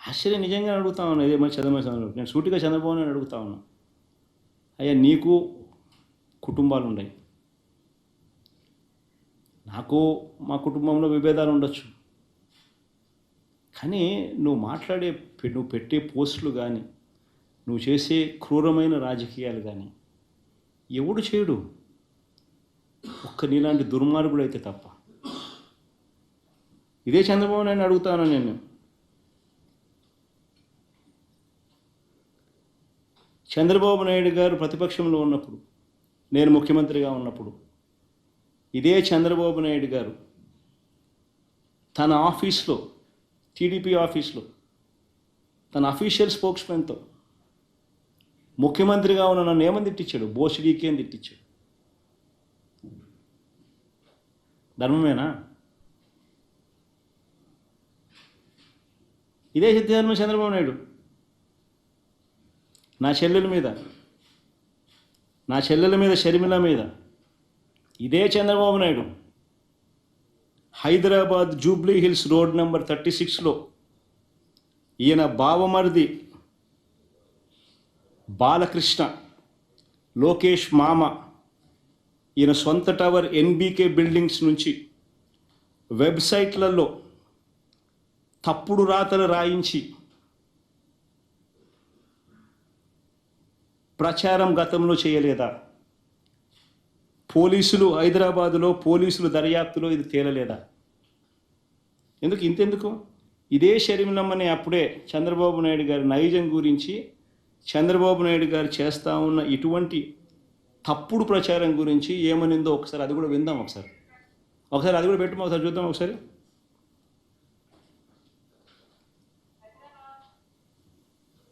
ఆశ్చర్యం నిజంగా అడుగుతా ఉన్నా. ఇదే మరి చంద్రబాబు నేను సూటిగా చంద్రబాబు నాయుడు అడుగుతా ఉన్నా. అయ్యా నీకు కుటుంబాలు ఉన్నాయి, నాకు మా కుటుంబంలో విభేదాలు ఉండొచ్చు, కానీ నువ్వు పెట్టే పోస్టులు కానీ నువ్వు చేసే క్రూరమైన రాజకీయాలు కానీ ఎవడు చేయడు, ఒక్క నీలాంటి దుర్మార్గుడు అయితే తప్ప. ఇదే చంద్రబాబు నాయుడు అడుగుతాను నేను. చంద్రబాబు నాయుడు గారు ప్రతిపక్షంలో ఉన్నప్పుడు, నేను ముఖ్యమంత్రిగా ఉన్నప్పుడు, ఇదే చంద్రబాబు నాయుడు గారు తన ఆఫీస్లో, టీడీపీ ఆఫీస్లో తన అఫీషియల్ స్పోక్స్మెన్తో ముఖ్యమంత్రిగా ఉన్న నన్ను ఏమని తిట్టించాడు? బోసిడీకి అని తిట్టించాడు. ధర్మమేనా? ఇదే సిద్ధార్థ చంద్రబాబు నాయుడు నా చెల్లెల మీద షర్మిల మీద, ఇదే చంద్రబాబు నాయుడు హైదరాబాద్ జూబ్లీ హిల్స్ రోడ్ నెంబర్ 36లో ఈయన బావమరిది బాలకృష్ణ, లోకేష్ మామ, ఈయన సొంత టవర్ ఎన్బీకే బిల్డింగ్స్ నుంచి వెబ్సైట్లలో తప్పుడు రాతలు రాయించి ప్రచారం గతంలో చేయలేదా? హైదరాబాదులో పోలీసులు దర్యాప్తులో ఇది తేలలేదా? ఇంతెందుకు ఇదే షర్మిలమ్మని అప్పుడే చంద్రబాబు నాయుడు గారి నైజం గురించి, చంద్రబాబు నాయుడు గారు చేస్తూ ఉన్న ఇటువంటి తప్పుడు ప్రచారం గురించి ఏమనిందో ఒకసారి అది కూడా విందాం. ఒకసారి అది కూడా పెట్టుమా, ఒకసారి చూద్దాం. ఒకసారి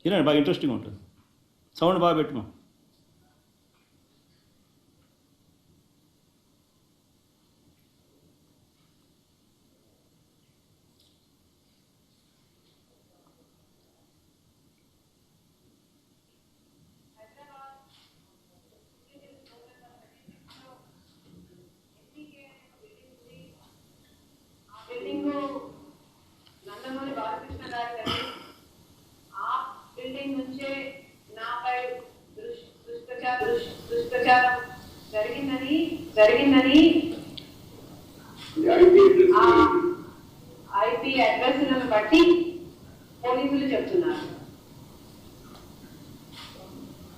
వినండి, బాగా ఇంట్రెస్టింగ్ ఉంటుంది. సౌండ్ బాగా పెట్టుమా. నందమూరి బాలకృష్ణ గారి ఆ బిల్డింగ్ నుంచే నాపై దుష్ప్రచారం జరిగిందని ఐపీ అడ్రస్లను బట్టి పోలీసులు చెప్తున్నారు.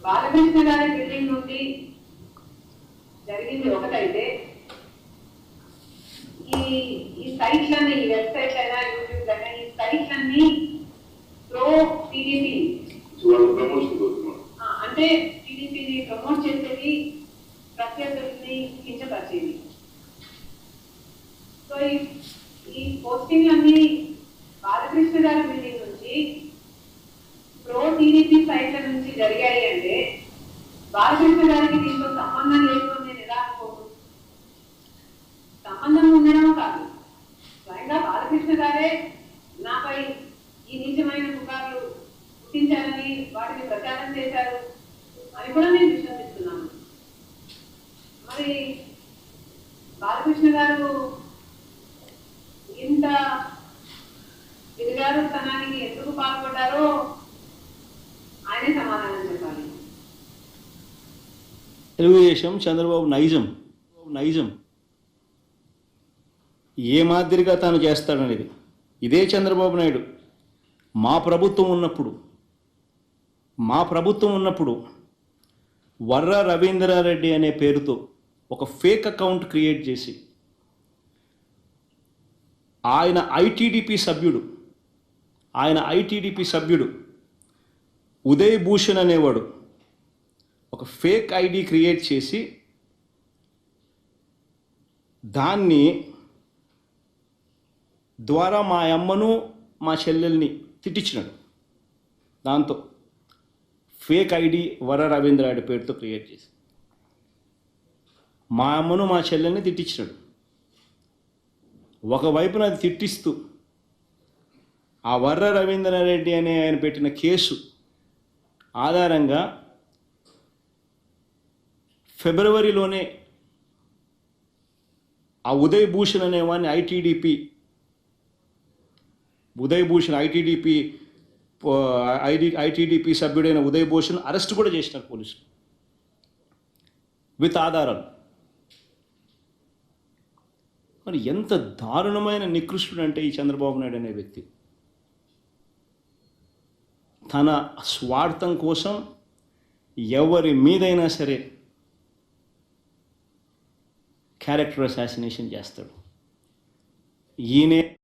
బాలకృష్ణ గారి బిల్డింగ్ నుండి జరిగింది ఒకటైతే, ఈ సైట్లన్నీ, ఈ వెబ్సైట్ అయినా యూట్యూబ్ అయినా, ఈ సైట్లన్నీ ప్రో టీడీపీ అంటే టీడీపీని ప్రమోట్ చేసేది, ప్రత్యర్థుల్ని కించపరిచేది. సో ఈ పోస్టింగ్లన్నీ బాలకృష్ణ గారి బిల్డింగ్ నుంచి ప్రో టీడీపీ సైట్ల నుంచి జరిగాయి అంటే బాలకృష్ణ గారికి దీంతో సంబంధం లేదు అని నేను ఎలా అనుకోను? సంబంధం ఉండడం కాదు, స్వయంగా బాలకృష్ణ గారే నాపై ఈ నీచమైన పుకార్లు పుట్టించారని, వాటిని ప్రచారం చేశారు అని కూడా నేను విశ్వసిస్తున్నాను. మరి బాలకృష్ణ గారు ఇంత దిగజారుతనానికి ఎందుకు పాల్పడ్డారో ఆయనే సమాధానం చెప్పాలి. తెలుగుదేశం చంద్రబాబు నైజం ఏ మాదిరిగా తాను చేస్తాడనేది ఇదే చంద్రబాబు నాయుడు మా ప్రభుత్వం ఉన్నప్పుడు వర్ర రవీంద్రారెడ్డి అనే పేరుతో ఒక ఫేక్ అకౌంట్ క్రియేట్ చేసి ఆయన ఐటీడీపీ సభ్యుడు ఉదయ్ భూషణ్ అనేవాడు ఒక ఫేక్ ఐడి క్రియేట్ చేసి దాన్ని ద్వారా మా అమ్మను మా చెల్లెల్ని తిట్టించినాడు. దాంతో ఫేక్ ఐడి వర రవీంద్రారెడ్డి పేరుతో క్రియేట్ చేసి మా అమ్మను మా చెల్లెల్ని తిట్టించినాడు. ఒకవైపున అది తిట్టిస్తూ ఆ వర్ర రవీంద్రారెడ్డి అనే ఆయన పెట్టిన కేసు ఆధారంగా ఫిబ్రవరిలోనే ఆ ఉదయ్ భూషణ్ అనేవాడిని ఐటీడీపీ ఐటీడీపీ సభ్యుడైన ఉదయ్ భూషణ్ అరెస్ట్ కూడా చేసినారు పోలీసులు విత్ ఆధారాలు. మరి ఎంత దారుణమైన నికృష్టుడు అంటే ఈ చంద్రబాబు నాయుడు అనే వ్యక్తి. తన స్వార్థం కోసం ఎవరి మీదైనా సరే క్యారెక్టర్ అసాసినేషన్ చేస్తాడు. ఈయనే